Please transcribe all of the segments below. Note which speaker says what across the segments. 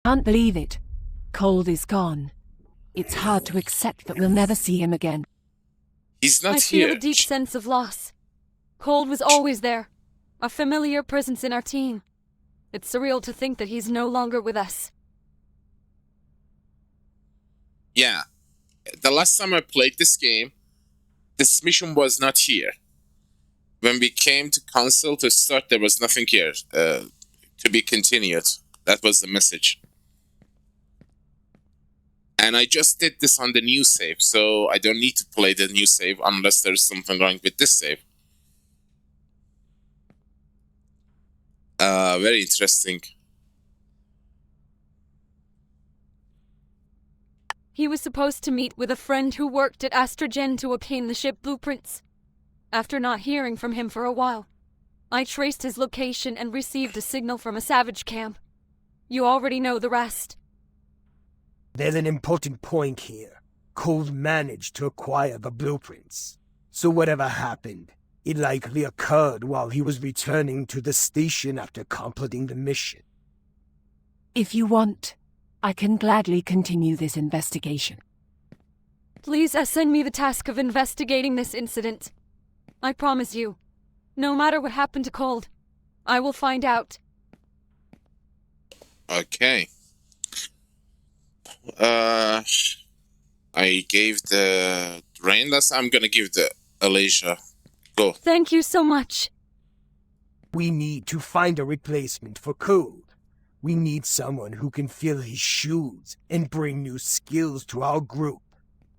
Speaker 1: Can't believe it. Kold is gone. It's hard to accept that we'll never see him again.
Speaker 2: He's not
Speaker 3: I
Speaker 2: here.
Speaker 3: feel a deep sense of loss. Kold was always there, a familiar presence in our team. It's surreal to think that he's no longer with us.
Speaker 2: Yeah. The last time I played this game, this mission was not here. When we came to console to start, there was nothing here to be continued. That was the message. And I just did this on the new save, so I don't need to play the new save unless there's something wrong with this save. Very interesting.
Speaker 3: He was supposed to meet with a friend who worked at Astrogen to obtain the ship blueprints. After not hearing from him for a while, I traced his location and received a signal from a savage camp. You already know the rest.
Speaker 4: There's an important point here. Kold managed to acquire the blueprints. So whatever happened, it likely occurred while he was returning to the station after completing the mission.
Speaker 1: If you want, I can gladly continue this investigation.
Speaker 3: Please assign me the task of investigating this incident. I promise you, no matter what happened to Kold, I will find out.
Speaker 2: Okay. I gave the Rainless. I'm gonna give the Alicia. Go.
Speaker 3: Thank you so much.
Speaker 4: We need to find a replacement for Kold. We need someone who can fill his shoes and bring new skills to our group.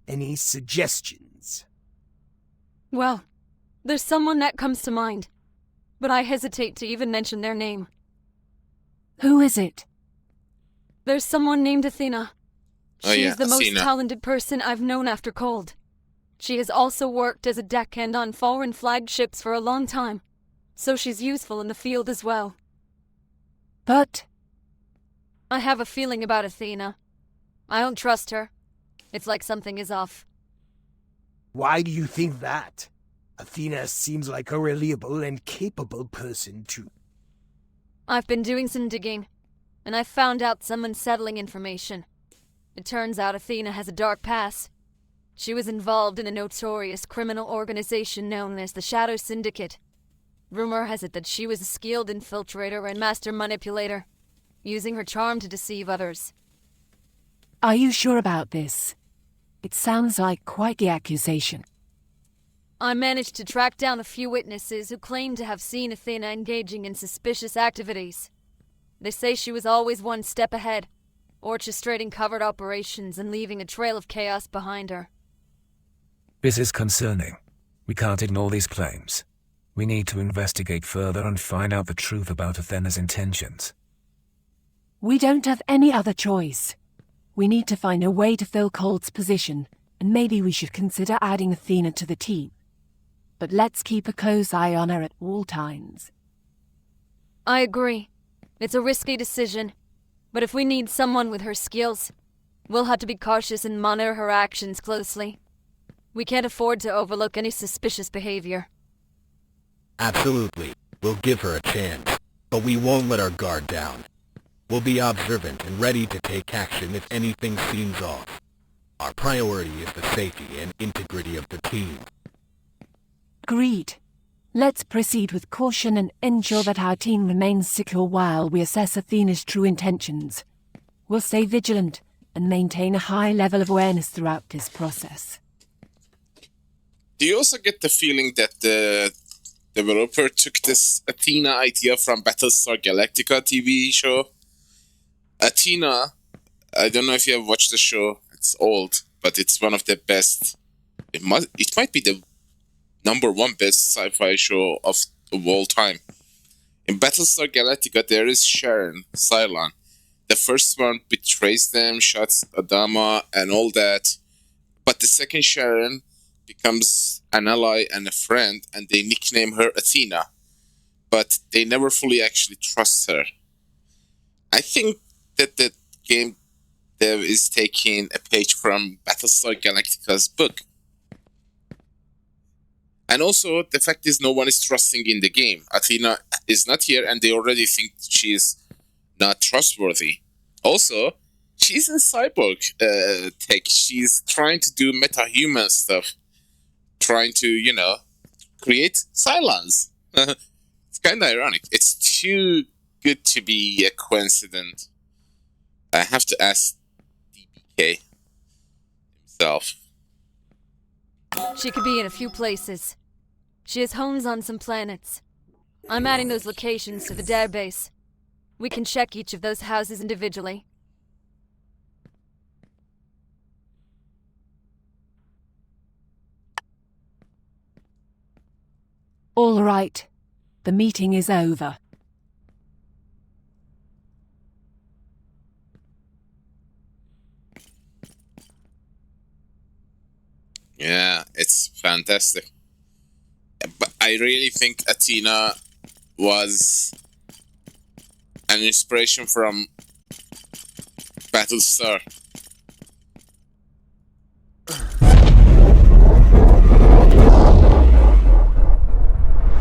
Speaker 4: Any suggestions?
Speaker 3: Well, there's someone that comes to mind, but I hesitate to even mention their name.
Speaker 1: Who is it?
Speaker 3: There's someone named Athena. She's the most
Speaker 2: Athena.
Speaker 3: talented person I've known after Kold. She has also worked as a deckhand on foreign flagships for a long time, so she's useful in the field as well.
Speaker 1: But
Speaker 3: I have a feeling about Athena. I don't trust her. It's like something is off.
Speaker 4: Why do you think that? Athena seems like a reliable and capable person too.
Speaker 3: I've been doing some digging, and I found out some unsettling information. It turns out Athena has a dark past. She was involved in a notorious criminal organization known as the Shadow Syndicate. Rumor has it that she was a skilled infiltrator and master manipulator, using her charm to deceive others.
Speaker 1: are you sure about this? It sounds like quite the accusation.
Speaker 3: I managed to track down a few witnesses who claim to have seen Athena engaging in suspicious activities. They say she was always one step ahead, orchestrating covert operations and leaving a trail of chaos behind her.
Speaker 5: This is concerning. We can't ignore these claims. We need to investigate further and find out the truth about Athena's intentions.
Speaker 1: We don't have any other choice. We need to find a way to fill Kold's position, and maybe we should consider adding Athena to the team. But let's keep a close eye on her at all times.
Speaker 3: I agree. It's a risky decision, but if we need someone with her skills, we'll have to be cautious and monitor her actions closely. We can't afford to overlook any suspicious behavior.
Speaker 6: Absolutely. We'll give her a chance, but we won't let our guard down. We'll be observant and ready to take action if anything seems off. Our priority is the safety and integrity of the team.
Speaker 1: Agreed. Let's proceed with caution and ensure that our team remains secure while we assess Athena's true intentions. We'll stay vigilant and maintain a high level of awareness throughout this process.
Speaker 2: Do you also get the feeling that the developer took this Athena idea from Battlestar Galactica TV show? Athena, I don't know if you have watched the show. It's old, but it's one of the best. It might be the #1 best sci-fi show of all time. In Battlestar Galactica, there is Sharon, Cylon. The first one betrays them, shots Adama, and all that. But the second Sharon becomes an ally and a friend, and they nickname her Athena. But they never fully actually trust her. I think that the game dev is taking a page from Battlestar Galactica's book. And also, the fact is no one is trusting in the game. Athena is not here, and they already think she's not trustworthy. Also, she's in cyborg tech. She's trying to do MetaHuman stuff. Trying to, create Cylons. It's kind of ironic. It's too good to be a coincidence. I have to ask DBK himself.
Speaker 3: She could be in a few places. She has homes on some planets. I'm adding those locations to the database. We can check each of those houses individually.
Speaker 1: All right. The meeting is over.
Speaker 2: Yeah, it's fantastic. But I really think Athena was an inspiration from Battlestar.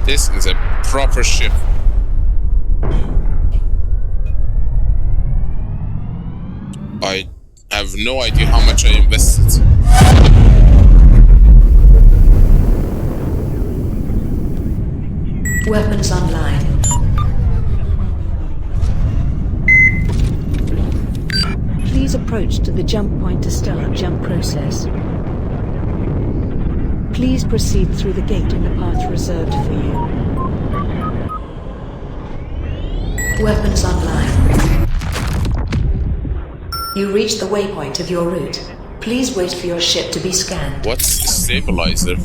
Speaker 2: This is a proper ship. I have no idea how much I invested.
Speaker 7: Weapons online. Please approach to the jump point to start jump process. Please proceed through the gate in the path reserved for you. Weapons online. You reached the waypoint of your route. Please wait for your ship to be scanned.
Speaker 2: What's a stabilizer?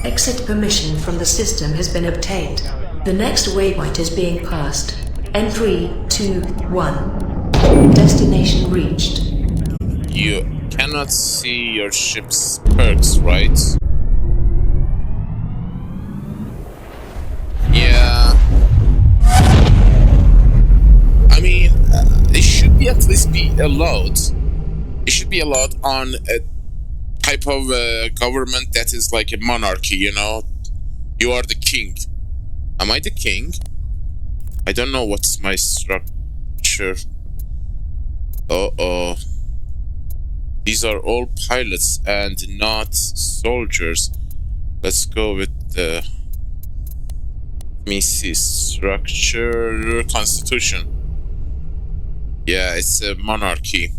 Speaker 7: Exit permission from the system has been obtained. The next waypoint is being passed. N3, 2, 1. Destination reached.
Speaker 2: You cannot see your ship's perks, right? Yeah. I mean, it should be at least be allowed. It should be allowed on a type of government that is like a monarchy, you know? You are the king. Am I the king? I don't know what's my structure. Uh-oh. These are all pilots and not soldiers. Let's go with the... Let me see. Structure... Constitution. Yeah, it's a monarchy.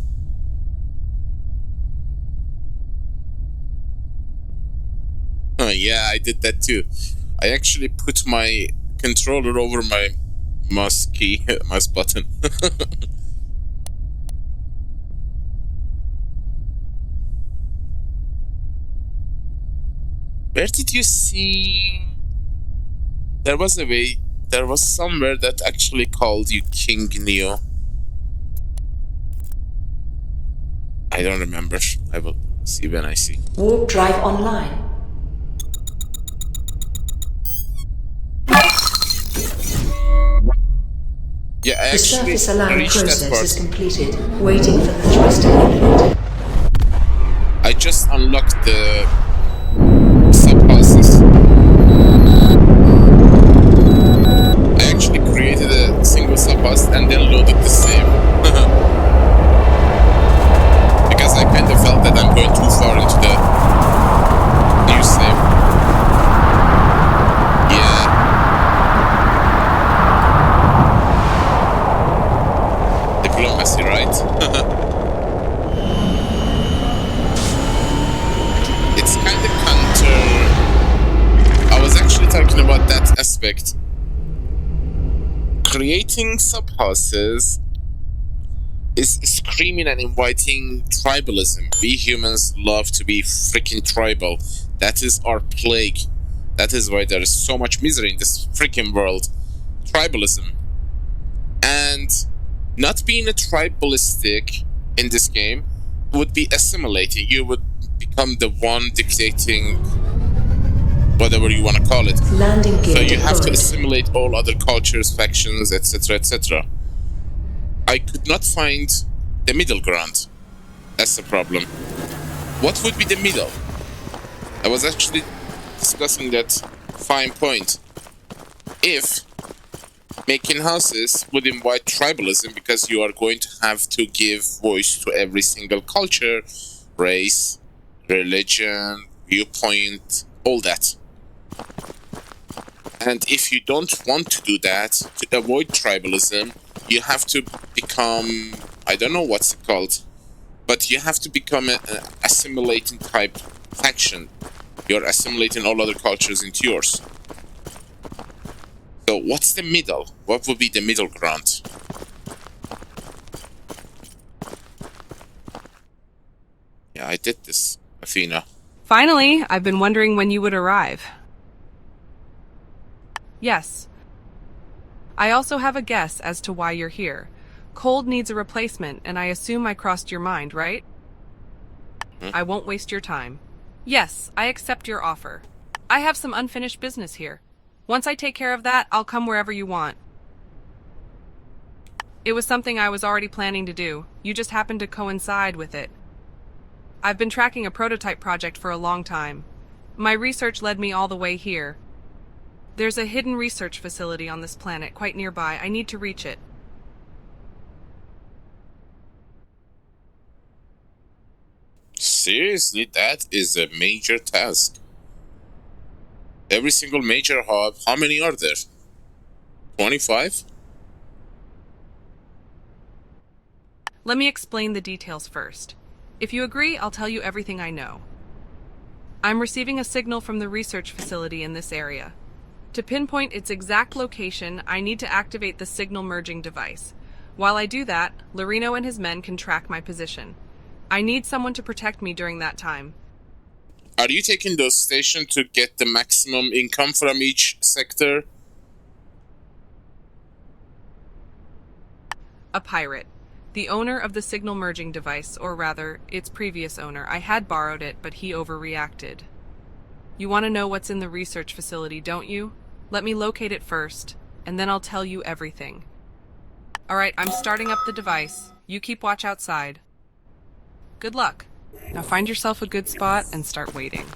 Speaker 2: Yeah, I did that too. I actually put my controller over my mouse key, mouse button. Where did you see... There was a way... There was somewhere that actually called you King Neo. I don't remember. I will see when I see.
Speaker 7: Warp drive online.
Speaker 2: Yeah, I
Speaker 7: The
Speaker 2: actually
Speaker 7: surface alarm
Speaker 2: reached that
Speaker 7: process
Speaker 2: part.
Speaker 7: is completed. Waiting for the thruster inlet.
Speaker 2: I just unlocked the sub-houses. I actually created a single sub-house and then loaded the save. Because I kind of felt that I'm going too far into the new save. Yeah. Diplomacy, right? It's kind of counter. I was actually talking about that aspect. Creating sub-houses is screaming and inviting tribalism. We humans love to be freaking tribal. That is our plague. That is why there is so much misery in this freaking world. Tribalism. And not being a tribalistic in this game would be assimilating. You would become the one dictating whatever you want to call it.
Speaker 7: Landing gear
Speaker 2: So you have to
Speaker 7: deployed.
Speaker 2: assimilate all other cultures, factions, etc., etc. I could not find the middle ground. That's the problem. What would be the middle? I was actually discussing that fine point. If Making houses would invite tribalism because you are going to have to give voice to every single culture, race, religion, viewpoint, all that. And if you don't want to do that, to avoid tribalism, you have to become, I don't know what's it called, but you have to become an assimilating type faction. You're assimilating all other cultures into yours. So what's the middle? What would be the middle ground? Yeah, I did this, Athena.
Speaker 8: Finally, I've been wondering when you would arrive. Yes. I also have a guess as to why you're here. Kold needs a replacement, and I assume I crossed your mind, right? I won't waste your time. Yes, I accept your offer. I have some unfinished business here. Once I take care of that, I'll come wherever you want. It was something I was already planning to do. You just happened to coincide with it. I've been tracking a prototype project for a long time. My research led me all the way here. There's a hidden research facility on this planet quite nearby. I need to reach it.
Speaker 2: Seriously, that is a major task. Every single major hub, how many are there? 25?
Speaker 8: Let me explain the details first. If you agree, I'll tell you everything I know. I'm receiving a signal from the research facility in this area. To pinpoint its exact location, I need to activate the signal merging device. While I do that, Lorino and his men can track my position. I need someone to protect me during that time.
Speaker 2: Are you taking those stations to get the maximum income from each sector?
Speaker 8: A pirate. The owner of the signal merging device, or rather, its previous owner. I had borrowed it, but he overreacted. You want to know what's in the research facility, don't you? Let me locate it first, and then I'll tell you everything. Alright, I'm starting up the device. You keep watch outside. Good luck. Now find yourself a good spot and start waiting.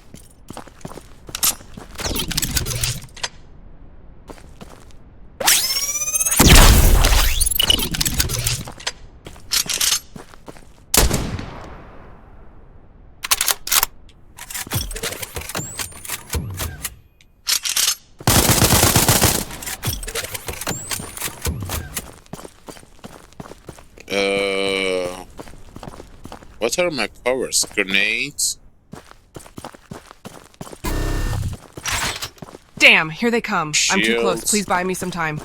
Speaker 2: What are my powers? Grenades?
Speaker 8: Damn, here they come. I'm too close.
Speaker 2: Shields.
Speaker 8: Please buy me some time.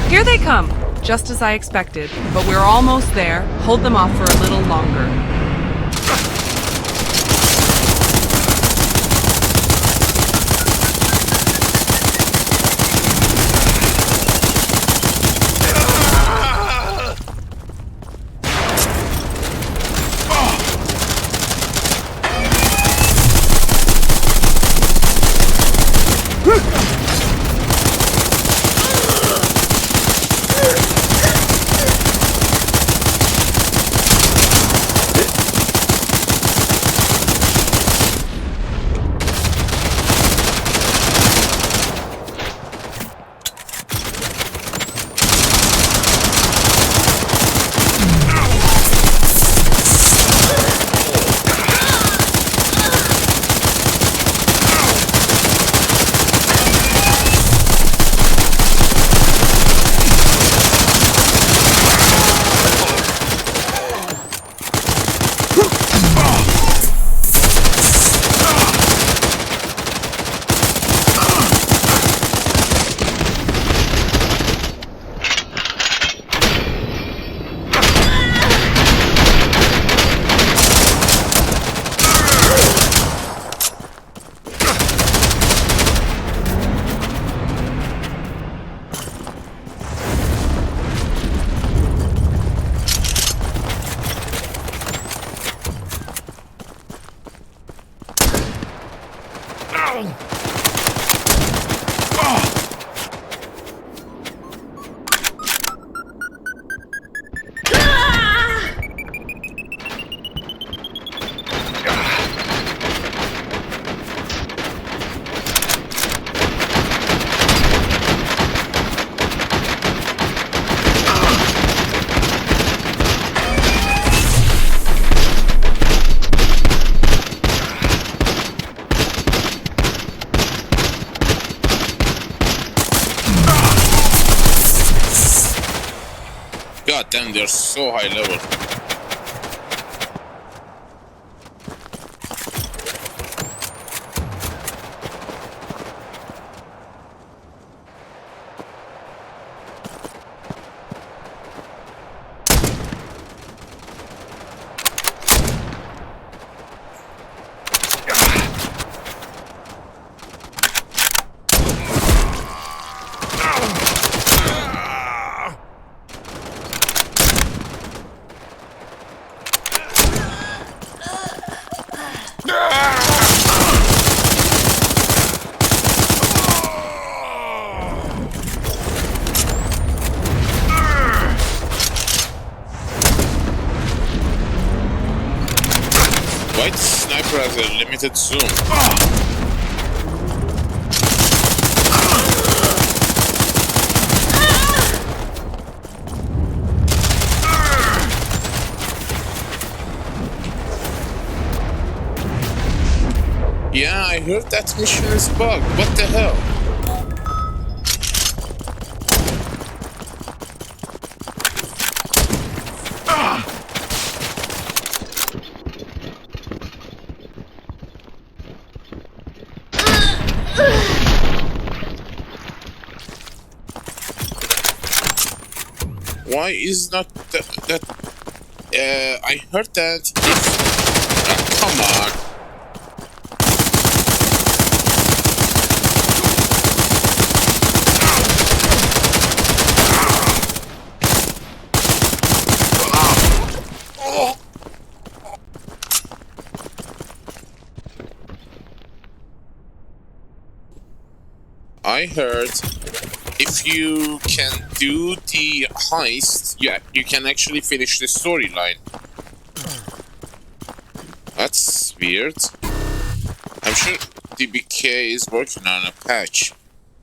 Speaker 8: Here they come! Just as I expected, but we're almost there. Hold them off for a little longer.
Speaker 2: Damn, they're so high level. White sniper has a limited zoom. Yeah, I heard that mission is bugged. What the hell? Why is not that? I heard that if come on. I heard if you can do the heist, you can actually finish the storyline. That's weird. I'm sure DBK is working on a patch.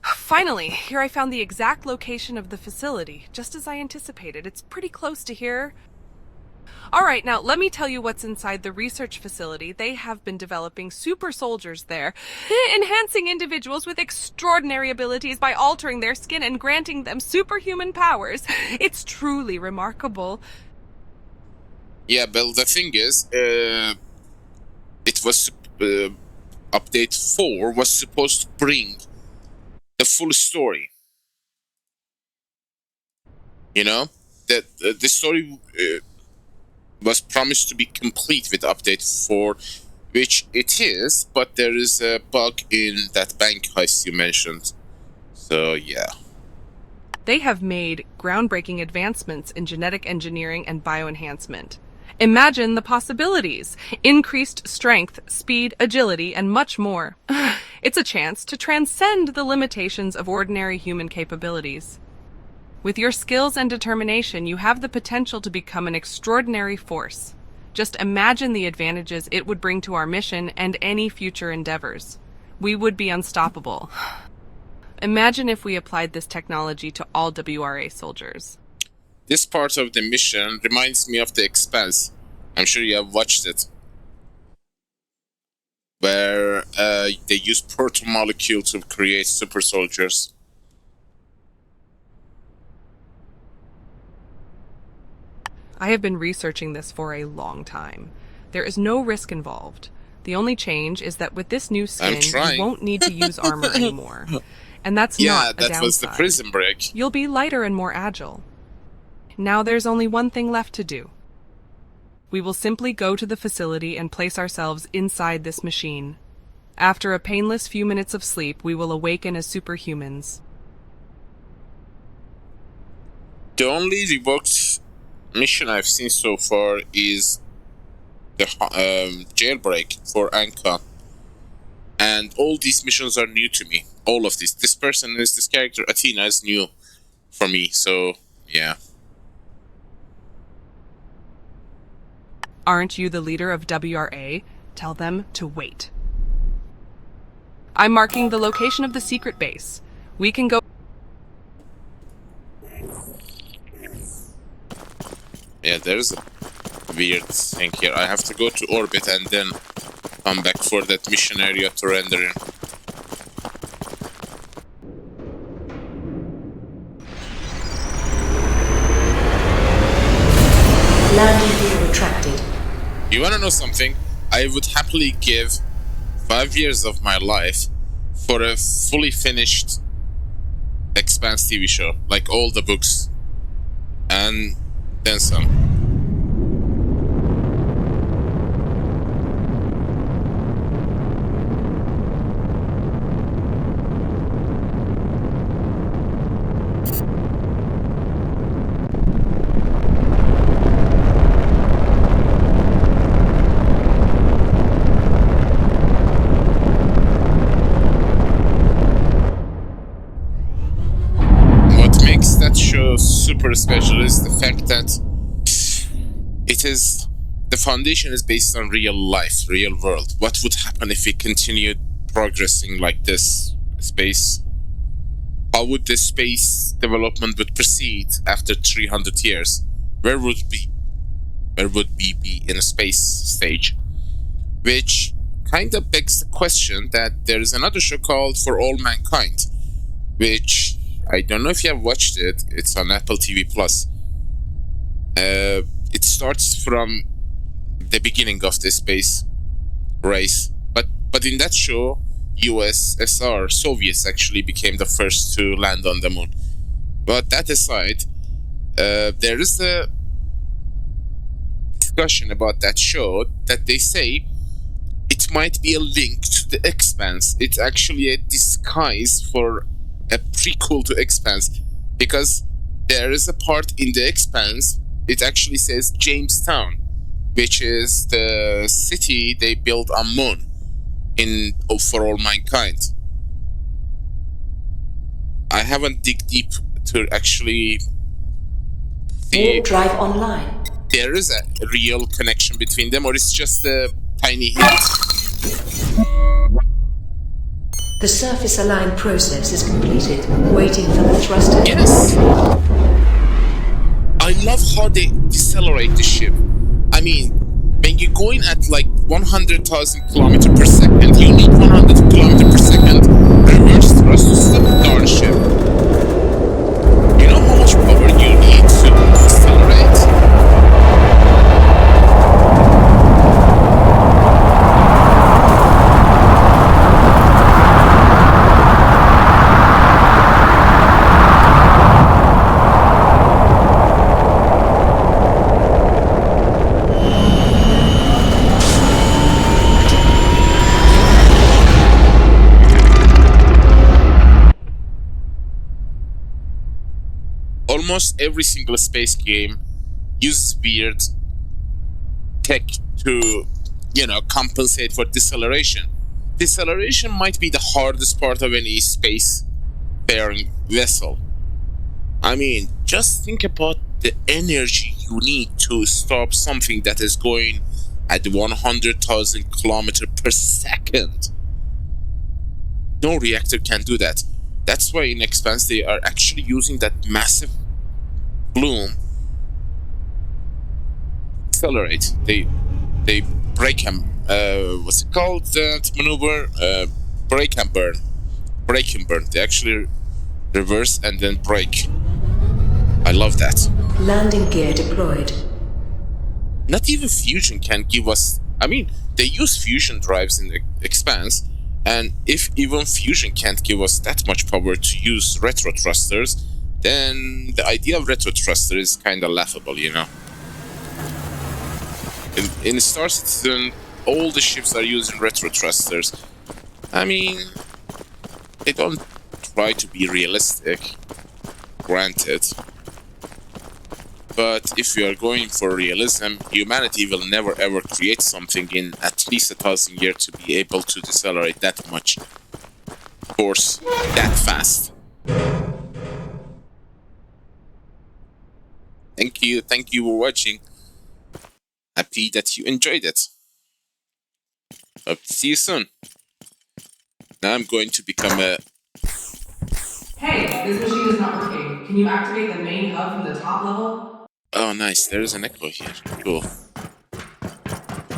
Speaker 8: Finally, here I found the exact location of the facility, just as I anticipated. It's pretty close to here. Alright, now let me tell you what's inside the research facility. They have been developing super soldiers there, enhancing individuals with extraordinary abilities by altering their skin and granting them superhuman powers. It's truly remarkable.
Speaker 2: Yeah, but the thing is, it was update 4 was supposed to bring the full story. You know, that the story was promised to be complete with update 4, which it is, but there is a bug in that bank heist you mentioned. So yeah.
Speaker 8: They have made groundbreaking advancements in genetic engineering and bioenhancement. Imagine the possibilities. Increased strength, speed, agility, and much more. It's a chance to transcend the limitations of ordinary human capabilities. With your skills and determination, you have the potential to become an extraordinary force. Just imagine the advantages it would bring to our mission and any future endeavors. We would be unstoppable. Imagine if we applied this technology to all WRA soldiers.
Speaker 2: This part of the mission reminds me of The Expanse. I'm sure you have watched it. Where they use proto-molecule to create super soldiers.
Speaker 8: I have been researching this for a long time. There is no risk involved. The only change is that with this new skin, you won't need to use armor anymore. And that's not a downside.
Speaker 2: Yeah, that was the prison break.
Speaker 8: You'll be lighter and more agile. Now there's only one thing left to do. We will simply go to the facility and place ourselves inside this machine. After a painless few minutes of sleep, we will awaken as superhumans.
Speaker 2: The only Reworked mission I've seen so far is the jailbreak for Anka. And all these missions are new to me. All of this. This character, Athena, is new for me, so yeah.
Speaker 8: Aren't you the leader of WRA? Tell them to wait. I'm marking the location of the secret base. We can go...
Speaker 2: Yeah, there's a weird thing here. I have to go to orbit and then come back for that mission area to render in.
Speaker 7: Landing gear retracted.
Speaker 2: You wanna know something? I would happily give 5 years of my life for a fully finished Expanse TV show, like all the books, and then some. That show super special is the fact that the foundation is based on real life, real world. What would happen if we continued progressing like this? Space. How would the space development would proceed after 300 years? Where would we be in a space stage? Which kind of begs the question that there is another show called For All Mankind, which I don't know if you have watched it. It's on Apple TV Plus. It starts from the beginning of the space race, but in that show, USSR, Soviets actually became the first to land on the moon. But that aside, there is a discussion about that show that they say it might be a link to the Expanse. It's actually a disguise for a prequel to Expanse, because there is a part in the Expanse, it actually says Jamestown, which is the city they built on Moon For All Mankind. I haven't dig deep to actually see
Speaker 7: Warp drive online.
Speaker 2: there is a real connection between them, or it's just a tiny hint.
Speaker 7: The surface align process is completed. Waiting for the thruster.
Speaker 2: Yes! I love how they decelerate the ship. I mean, when you're going at like 100,000 kilometers per second, you need 100 kilometers per second reverse thrust to stop the darn ship. You know how much power you need to decelerate? Almost every single space game uses weird tech to, compensate for deceleration. Deceleration might be the hardest part of any space-faring vessel. I mean, just think about the energy you need to stop something that is going at 100,000 kilometers per second. No reactor can do that. That's why in Expanse they are actually using that massive bloom accelerate. They break and what's it called, that maneuver? Break and burn. Break and burn. They actually reverse and then break. I love that.
Speaker 7: Landing gear deployed.
Speaker 2: Not even fusion can give us. I mean, they use fusion drives in the Expanse, and if even fusion can't give us that much power to use retro thrusters, then the idea of retro thruster is kind of laughable, In Star Citizen, all the ships are using retro thrusters. I mean, they don't try to be realistic, granted. But if we are going for realism, humanity will never ever create something in at least 1,000 years to be able to decelerate that much force that fast. Thank you for watching. Happy that you enjoyed it. Hope to see you soon. Now I'm going to become a...
Speaker 9: Hey, this machine is not working. Can you activate the main hub from the top level?
Speaker 2: Oh, nice. There is an echo here. Cool.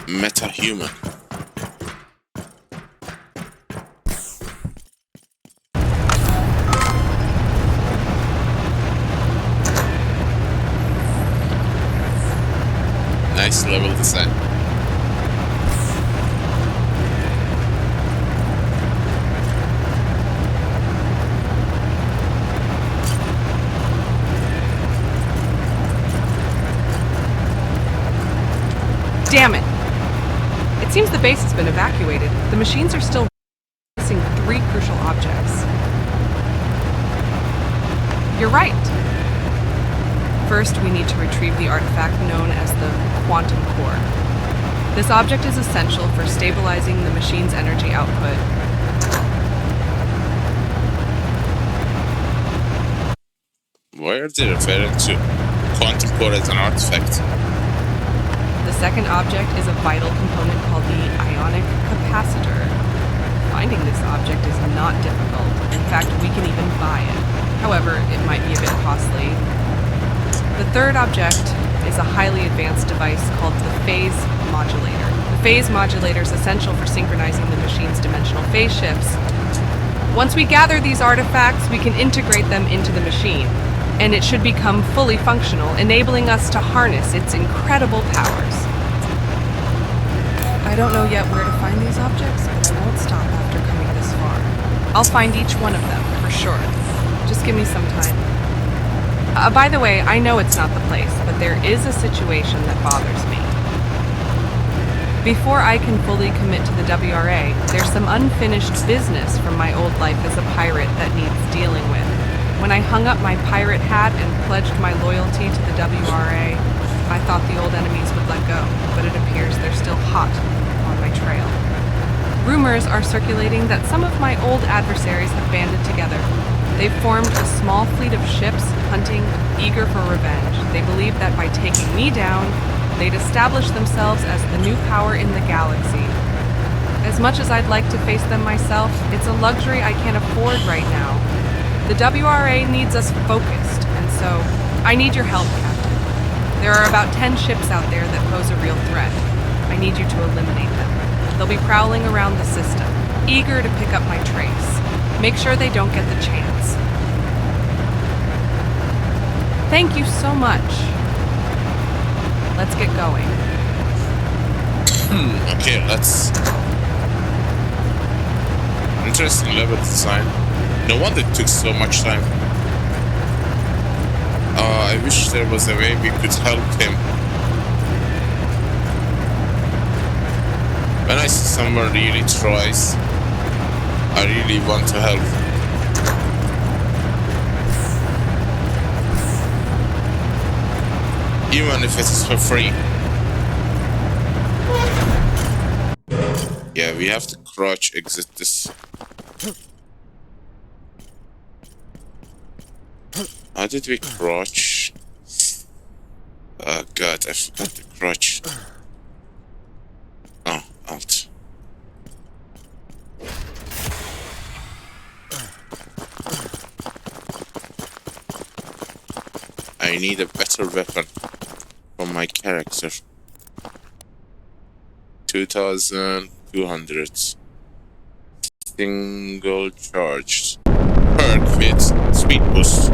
Speaker 2: MetaHuman. Nice level design.
Speaker 8: Damn it! It seems the base has been evacuated. The machines are still missing 3 crucial objects. You're right. First, we need to retrieve the artifact known as the quantum core. This object is essential for stabilizing the machine's energy output.
Speaker 2: Why are they referring to quantum core as an artifact?
Speaker 8: The second object is a vital component called the ionic capacitor. Finding this object is not difficult. In fact, we can even buy it. However, it might be a bit costly. The third object is a highly advanced device called the phase modulator. The phase modulator is essential for synchronizing the machine's dimensional phase shifts. Once we gather these artifacts, we can integrate them into the machine, and it should become fully functional, enabling us to harness its incredible powers. I don't know yet where to find these objects, but I won't stop after coming this far. I'll find each one of them, for sure. Just give me some time. By the way, I know it's not the place, but there is a situation that bothers me. Before I can fully commit to the WRA, there's some unfinished business from my old life as a pirate that needs dealing with. When I hung up my pirate hat and pledged my loyalty to the WRA, I thought the old enemies would let go, but it appears they're still hot on my trail. Rumors are circulating that some of my old adversaries have banded together. They've formed a small fleet of ships, hunting, eager for revenge. They believe that by taking me down, they'd establish themselves as the new power in the galaxy. As much as I'd like to face them myself, it's a luxury I can't afford right now. The WRA needs us focused, and so I need your help, Captain. There are about 10 ships out there that pose a real threat. I need you to eliminate them. They'll be prowling around the system, eager to pick up my trace. Make sure they don't get the chance. Thank you so much. Let's get going.
Speaker 2: Okay, let's... Interesting level design. No wonder it took so much time. I wish there was a way we could help him. When I see someone really tries, I really want to help. Even if it's for free. Yeah, we have to crouch exit this. How did we crouch? Oh god, I forgot to crouch. Oh, Alt. I need a better weapon for my character. 2,200. Single charged. Perk with speed boost.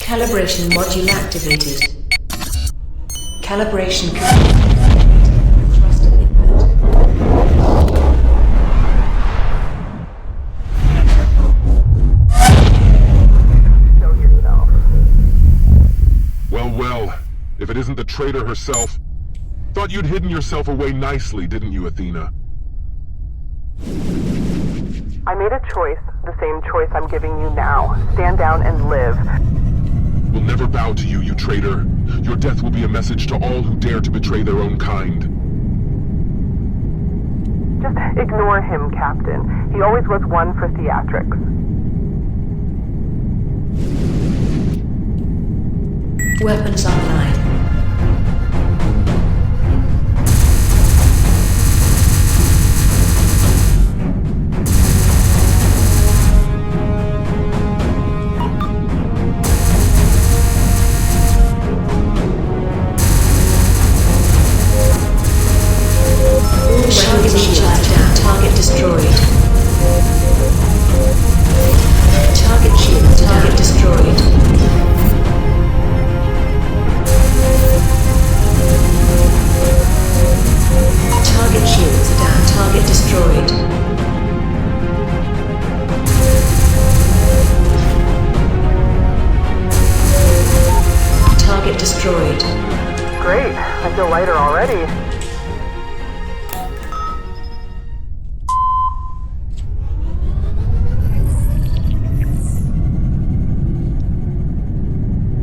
Speaker 7: Calibration module activated. Calibration complete. Thruster input.
Speaker 10: Show yourself. Well, if it isn't the traitor herself. Thought you'd hidden yourself away nicely, didn't you, Athena?
Speaker 9: I made a choice, the same choice I'm giving you now. Stand down and live.
Speaker 10: We'll never bow to you, you traitor. Your death will be a message to all who dare to betray their own kind.
Speaker 9: Just ignore him, Captain. He always was one for theatrics.
Speaker 7: Weapons online.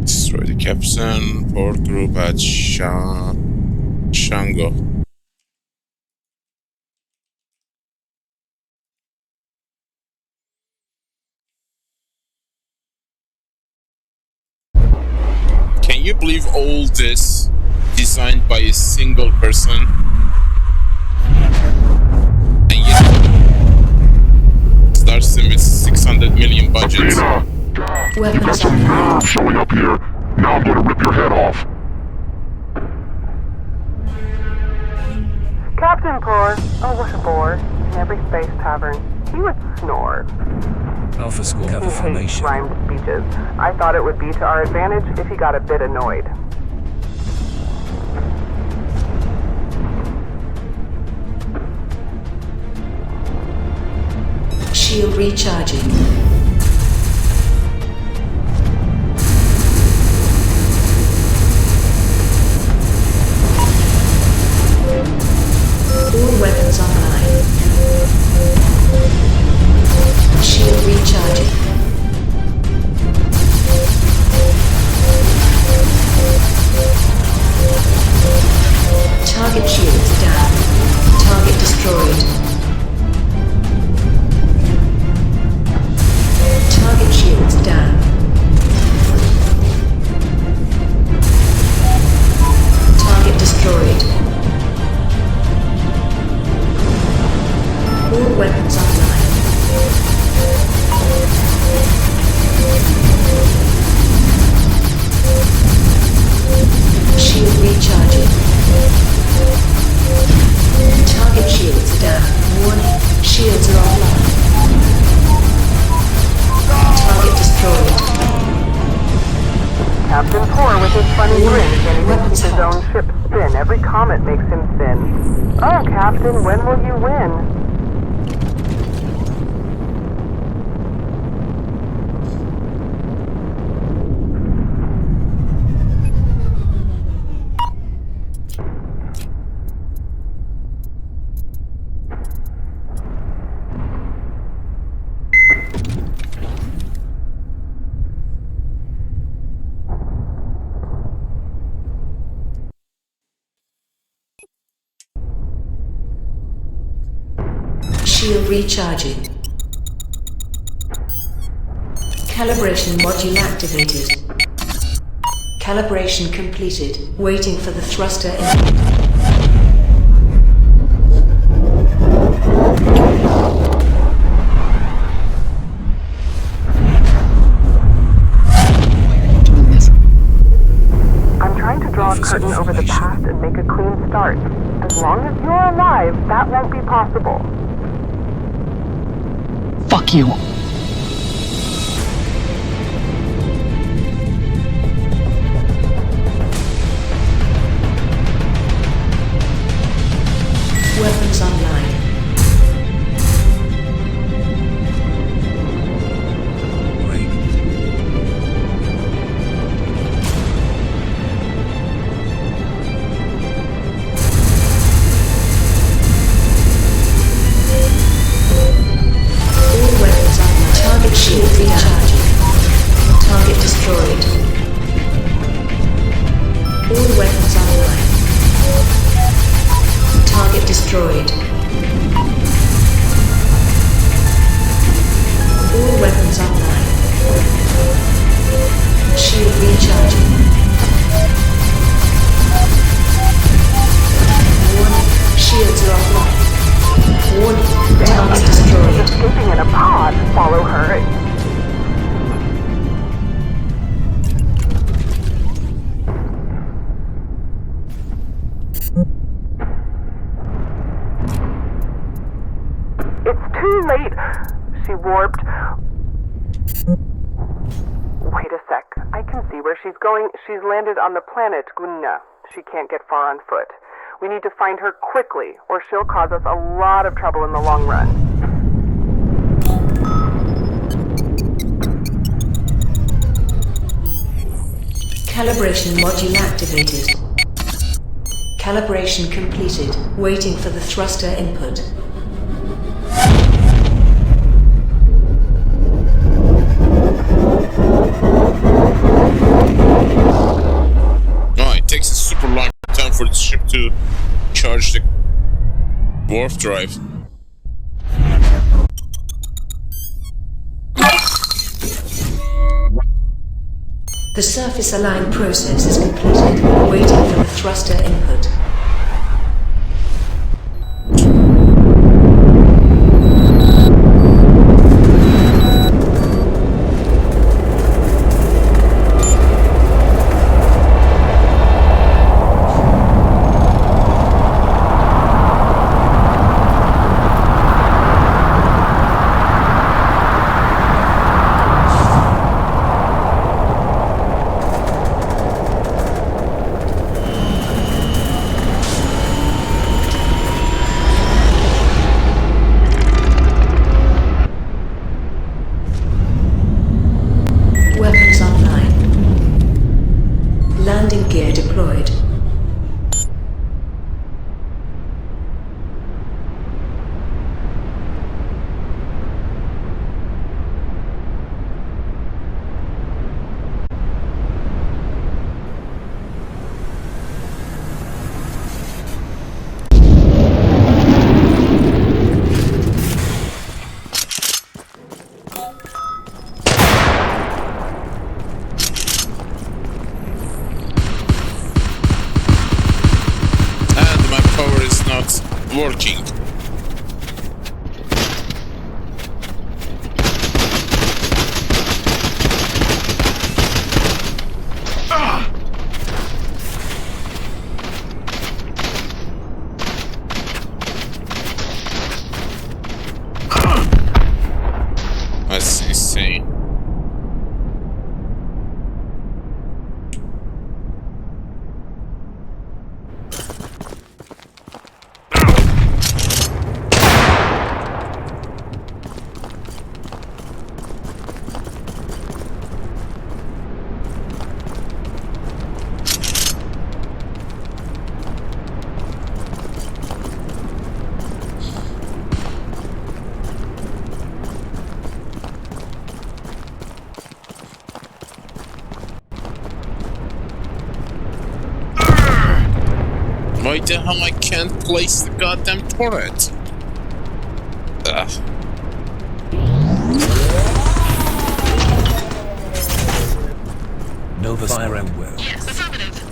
Speaker 2: Destroy the captain, port group at Shango. Can you believe all this designed by a single person? And yet starts them with 600 million budget.
Speaker 7: Weapons
Speaker 10: You're
Speaker 7: online.
Speaker 10: showing up here. Now I'm gonna rip your head off.
Speaker 9: Captain Poor, was a bore in every space tavern. He would snore.
Speaker 5: Alpha score cover
Speaker 9: He hates
Speaker 5: formation.
Speaker 9: rhymed speeches. I thought it would be to our advantage if he got a bit annoyed.
Speaker 7: Shield recharging. All weapons online. Shield recharging. Target shields down. Target destroyed. Target shields down. Target destroyed. All weapons online. Shield recharging. Target shields down. Warning, shields are offline. Target destroyed.
Speaker 9: Captain Poor with his funny grin can't even
Speaker 7: Weapons
Speaker 9: keep his
Speaker 7: hot.
Speaker 9: own ship spin. Every comet makes him thin. Oh, Captain, when will you win?
Speaker 7: Shield recharging. Calibration module activated. Calibration completed. Waiting for the thruster in.
Speaker 9: I'm trying to draw a curtain over the past and make a clean start. As long as you're alive, that won't be possible.
Speaker 11: Fuck you.
Speaker 7: Weapons online.
Speaker 5: Wait.
Speaker 7: All weapons online. Target shield recharging. Target destroyed. All weapons online. Target destroyed. All weapons online. Shield recharging. Warning, shields are offline. Warning, target destroyed.
Speaker 9: Escaping in a pod. Follow her. It's too late. She warped. Wait a sec. I can see where she's going. She's landed on the planet Gunna. She can't get far on foot. We need to find her quickly, or she'll cause us a lot of trouble in the long run.
Speaker 7: Calibration module activated. Calibration completed. Waiting for the thruster input.
Speaker 2: Oh, it takes a super long time for the ship to charge the warp drive.
Speaker 7: The surface align process is completed. Waiting for the thruster input. Weapons online. Landing gear deployed.
Speaker 2: And my power is not working. That's insane. Why the hell I can't place the goddamn turret? Ugh.
Speaker 5: Nova fire and will.
Speaker 11: Yes, affirmative.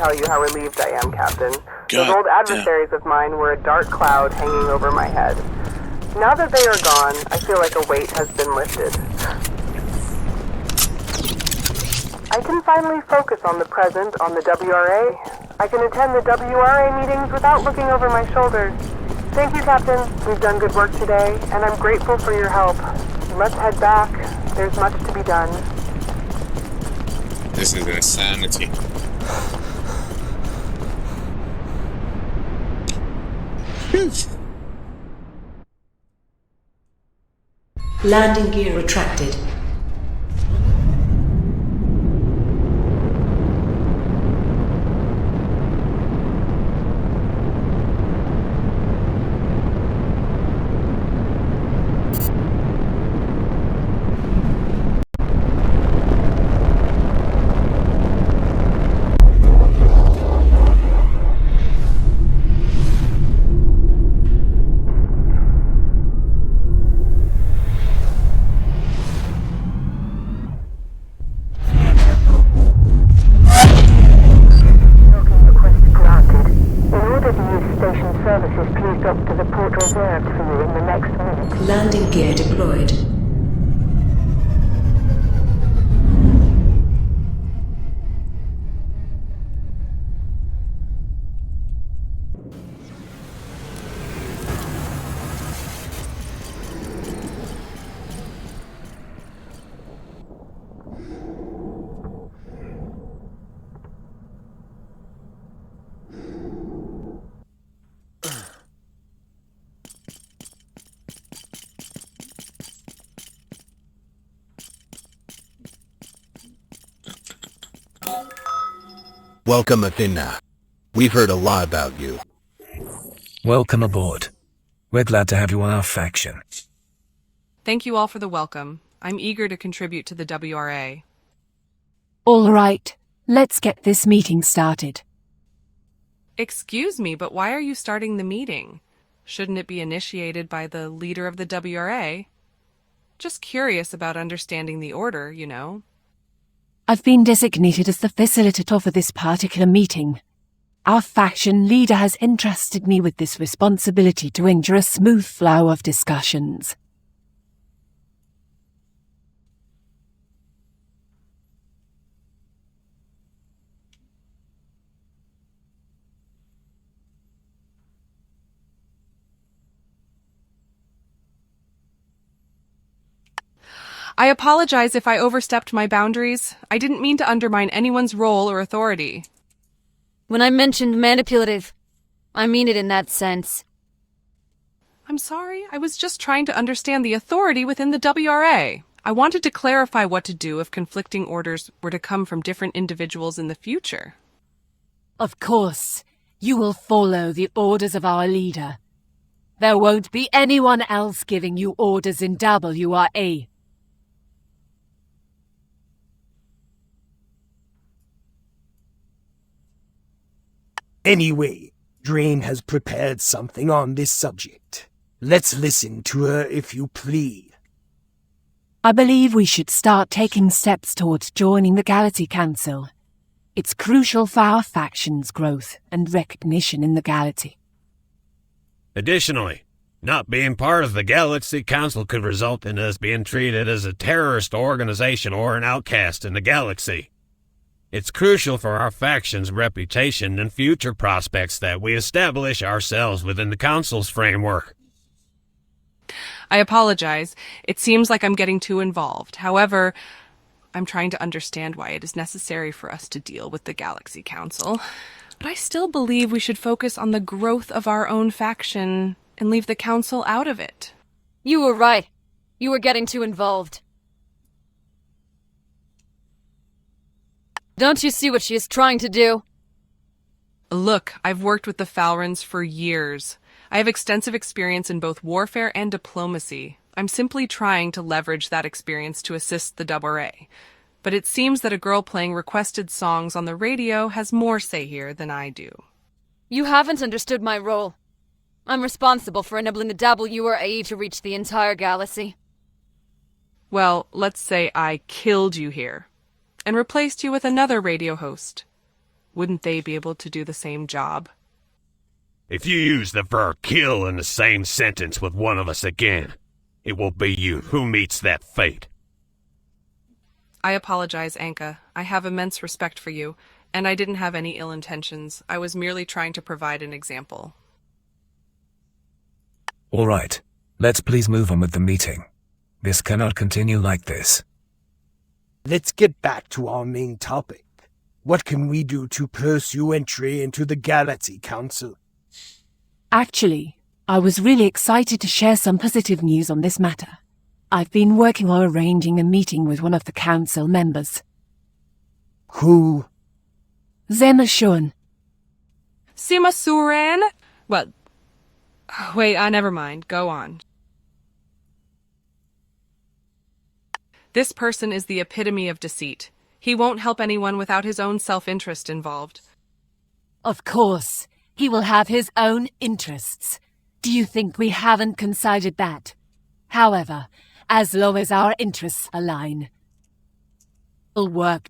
Speaker 9: tell you how relieved I am, Captain. Those
Speaker 2: God
Speaker 9: old adversaries of mine were a dark cloud hanging over my head. Now that they are gone, I feel like a weight has been lifted. I can finally focus on the present on the WRA. I can attend the WRA meetings without looking over my shoulders. Thank you, Captain. We've done good work today, and I'm grateful for your help. Let's head back. There's much to be done.
Speaker 2: This is insanity. Phew.
Speaker 7: Landing gear retracted. Landing gear deployed.
Speaker 6: Welcome, Athena. We've heard a lot about you.
Speaker 5: Welcome aboard. We're glad to have you on our faction.
Speaker 8: Thank you all for the welcome. I'm eager to contribute to the WRA.
Speaker 1: All right, let's get this meeting started.
Speaker 8: Excuse me, but why are you starting the meeting? Shouldn't it be initiated by the leader of the WRA? Just curious about understanding the order, you know.
Speaker 1: I've been designated as the facilitator for this particular meeting. Our faction leader has entrusted me with this responsibility to ensure a smooth flow of discussions.
Speaker 8: I apologize if I overstepped my boundaries. I didn't mean to undermine anyone's role or authority.
Speaker 3: When I mentioned manipulative, I mean it in that sense.
Speaker 8: I'm sorry, I was just trying to understand the authority within the WRA. I wanted to clarify what to do if conflicting orders were to come from different individuals in the future.
Speaker 1: Of course, you will follow the orders of our leader. There won't be anyone else giving you orders in WRA.
Speaker 4: Anyway, Drain has prepared something on this subject. Let's listen to her if you please.
Speaker 1: I believe we should start taking steps towards joining the Galaxy Council. It's crucial for our faction's growth and recognition in the galaxy.
Speaker 11: Additionally, not being part of the Galaxy Council could result in us being treated as a terrorist organization or an outcast in the galaxy. It's crucial for our faction's reputation and future prospects that we establish ourselves within the Council's framework.
Speaker 8: I apologize. It seems like I'm getting too involved. However, I'm trying to understand why it is necessary for us to deal with the Galaxy Council. But I still believe we should focus on the growth of our own faction and leave the Council out of it.
Speaker 3: You were right. You were getting too involved. Don't you see what she is trying to do?
Speaker 8: Look, I've worked with the Falrons for years. I have extensive experience in both warfare and diplomacy. I'm simply trying to leverage that experience to assist the WRA. But it seems that a girl playing requested songs on the radio has more say here than I do.
Speaker 3: You haven't understood my role. I'm responsible for enabling the WRA to reach the entire galaxy.
Speaker 8: Well, let's say I killed you here and replaced you with another radio host. Wouldn't they be able to do the same job?
Speaker 11: If you use the verb kill in the same sentence with one of us again, it will be you who meets that fate.
Speaker 8: I apologize, Anka. I have immense respect for you, and I didn't have any ill intentions. I was merely trying to provide an example.
Speaker 5: All right. Let's please move on with the meeting. This cannot continue like this.
Speaker 4: Let's get back to our main topic. What can we do to pursue entry into the Galaxy Council?
Speaker 1: Actually, I was really excited to share some positive news on this matter. I've been working on arranging a meeting with one of the council members.
Speaker 4: Who?
Speaker 1: Zemashun.
Speaker 8: Simasuren? Well, wait, never mind. Go on. This person is the epitome of deceit. He won't help anyone without his own self-interest involved.
Speaker 1: Of course, he will have his own interests. Do you think we haven't considered that? However, as long as our interests align, it'll work.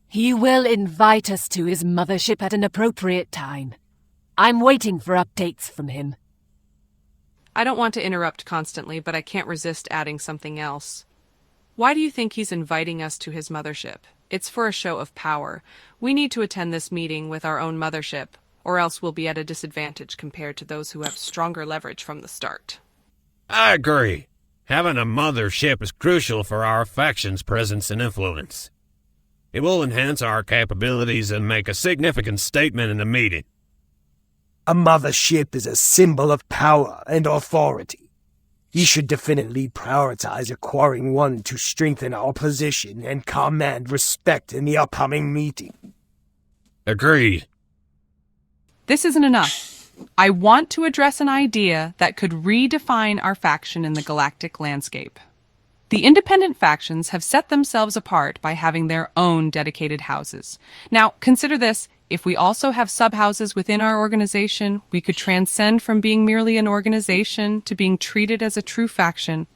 Speaker 1: He will invite us to his mothership at an appropriate time. I'm waiting for updates from him.
Speaker 8: I don't want to interrupt constantly, but I can't resist adding something else. Why do you think he's inviting us to his mothership? It's for a show of power. We need to attend this meeting with our own mothership, or else we'll be at a disadvantage compared to those who have stronger leverage from the start.
Speaker 11: I agree. Having a mothership is crucial for our faction's presence and influence. It will enhance our capabilities and make a significant statement in the meeting.
Speaker 4: A mothership is a symbol of power and authority. We should definitely prioritize acquiring one to strengthen our position and command respect in the upcoming meeting.
Speaker 11: Agreed.
Speaker 8: This isn't enough. I want to address an idea that could redefine our faction in the galactic landscape. The independent factions have set themselves apart by having their own dedicated houses. Now, consider this. If we also have sub-houses within our organization, we could transcend from being merely an organization to being treated as a true faction.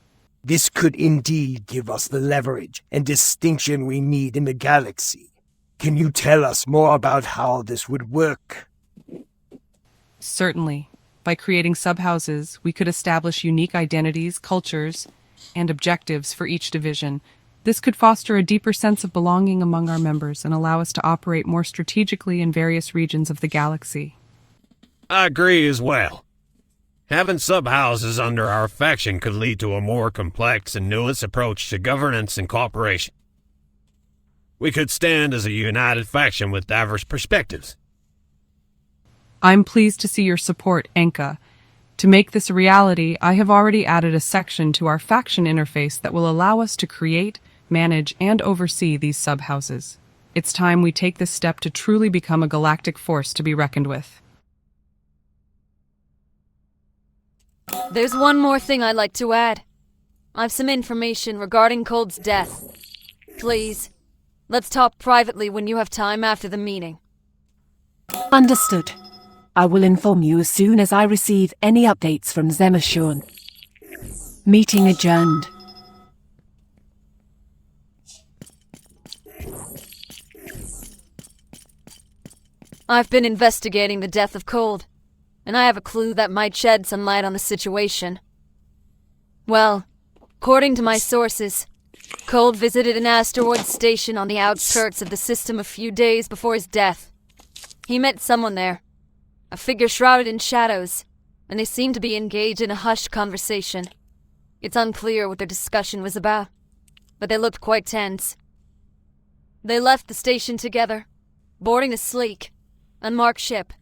Speaker 4: This could indeed give us the leverage and distinction we need in the galaxy. Can you tell us more about how this would work?
Speaker 8: Certainly. By creating sub-houses, we could establish unique identities, cultures, and objectives for each division. This could foster a deeper sense of belonging among our members and allow us to operate more strategically in various regions of the galaxy.
Speaker 11: I agree as well. Having sub-houses under our faction could lead to a more complex and nuanced approach to governance and cooperation. We could stand as a united faction with diverse perspectives.
Speaker 8: I'm pleased to see your support, Anka. To make this a reality, I have already added a section to our faction interface that will allow us to create, manage, and oversee these sub-houses. It's time we take this step to truly become a galactic force to be reckoned with.
Speaker 3: There's one more thing I'd like to add. I've some information regarding Kold's death. Please, let's talk privately when you have time after the meeting.
Speaker 1: Understood. I will inform you as soon as I receive any updates from Zemashun. Meeting adjourned.
Speaker 3: I've been investigating the death of Kold, and I have a clue that might shed some light on the situation. Well, according to my sources, Kold visited an asteroid station on the outskirts of the system a few days before his death. He met someone there, a figure shrouded in shadows, and they seemed to be engaged in a hushed conversation. It's unclear what their discussion was about, but they looked quite tense. They left the station together, boarding a sleek, unmarked ship.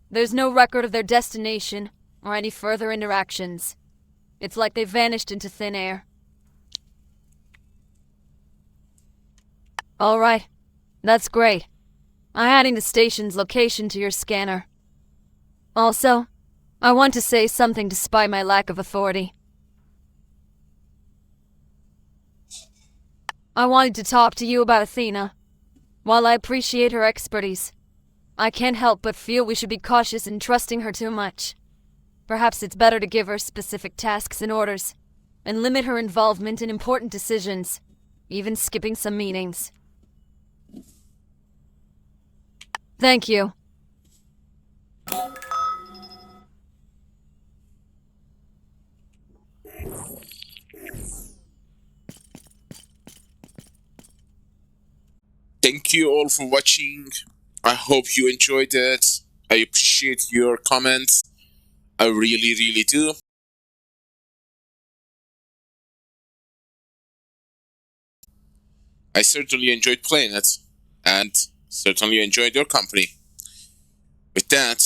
Speaker 3: There's no record of their destination or any further interactions. It's like they vanished into thin air. All right, that's great. I'm adding the station's location to your scanner. Also, I want to say something despite my lack of authority. I wanted to talk to you about Athena. While I appreciate her expertise, I can't help but feel we should be cautious in trusting her too much. Perhaps it's better to give her specific tasks and orders, and limit her involvement in important decisions, even skipping some meetings. Thank you.
Speaker 2: Thank you all for watching. I hope you enjoyed it. I appreciate your comments. I really, really do. I certainly enjoyed playing it, and certainly enjoyed your company. With that,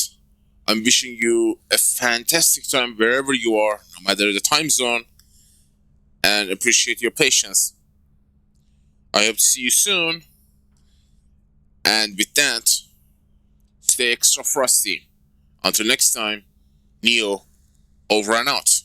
Speaker 2: I'm wishing you a fantastic time wherever you are, no matter the time zone, and appreciate your patience. I hope to see you soon, and with that, stay extra frosty. Until next time, Neo, over and out.